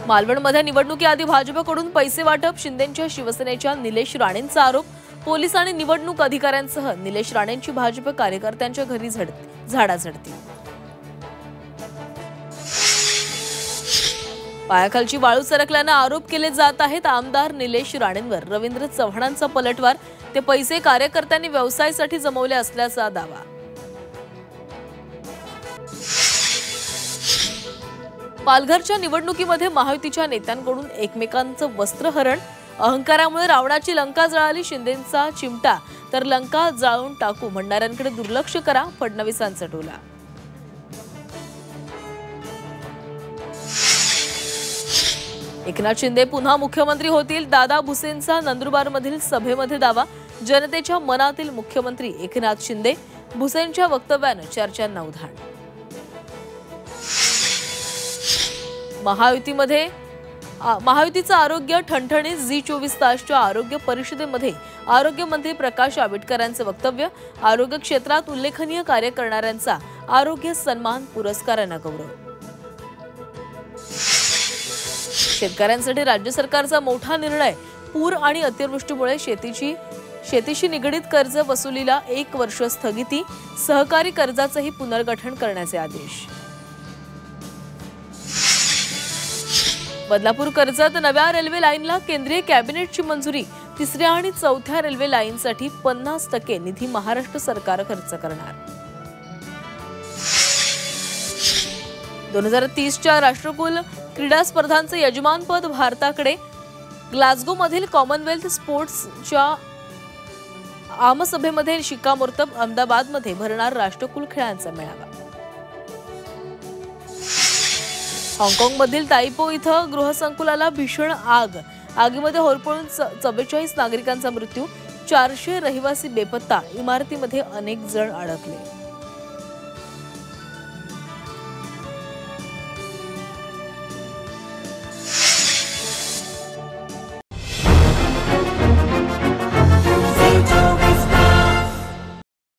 मालवणमध्ये निवडणुकीआधी भाजपकडून पैसे वाटप, शिंदेंच्या शिवसेनेच्या निलेश राणेंचा आरोप। पोलीस आणि निवडणूक अधिकाऱ्यांसह निलेश राणेंची भाजप कार्यकर्त्यांच्या घरी झाडाझडती। पायाखालची वाळू सरकल्याने आरोप केले जात आहेत। आमदार निलेश राणेंवर रवींद्र चव्हाणांचा पलटवार, ते पैसे कार्यकर्त्यांनी व्यवसायासाठी जमवले असल्याचा दावा। पालघरच्या निवडणुकीमध्ये महायुतीच्या नेत्यांकडून एकमेकांचं वस्त्रहरण, अहंकारामुळे रावणाची लंका जळाली, शिंदेंचा चिमटा तर लंका जाळून टाकू म्हणणाऱ्यांकडे दुर्लक्ष करा, फडणवीसांचा टोला। एकनाथ शिंदे पुन्हा मुख्यमंत्री होतील, दादा भुसेंचा नंदुरबारमधील सभेमध्ये दावा। जनतेच्या मनातील मुख्यमंत्री एकनाथ शिंदे, भुसेंच्या वक्तव्याने चर्चांना उधाण। महायुतीचं आरोग्य ठणठणीत, झी24 तासच्या आरोग्य परिषदेमध्ये आरोग्यमंत्री प्रकाश आंबेडकरांचे वक्तव्य, आरोग्य क्षेत्रात उल्लेखनीय कार्य करणाऱ्यांचा आरोग्य सन्मान पुरस्काराने गौरव। शेतकऱ्यांसाठी राज्य सरकारचा मोठा निर्णय, पूर आणि अतिवृष्टीमुळे शेतीशी निगडीत कर्ज वसुलीला 1 वर्ष स्थगिती, सहकारी कर्जाचेही पुनर्गठन करण्याचे आदेश। बदलापूर कर्जत नव्या रेल्वे लाईनला केंद्रीय कॅबिनेटची मंजुरी, 3ऱ्या आणि 4थ्या रेल्वे लाईनसाठी 50% निधी महाराष्ट्र सरकार खर्च करणार। 2030च्या राष्ट्रकुल क्रीडा स्पर्धांचे यजमानपद भारताकडे, ग्लासगोमधील कॉमनवेल्थ स्पोर्ट्सच्या आमसभेमध्ये शिक्कामोर्तब, अहमदाबादमध्ये भरणार राष्ट्रकुल खेळांचा मेळावा। हाँगकाँगमधील ताइपो इथं गृहसंकुलाला भीषण आग, आगीमध्ये होरपळून 44 नागरिकांचा मृत्यू, 400 रहिवासी बेपत्ता, इमारतीमध्ये अनेक जण अडकले।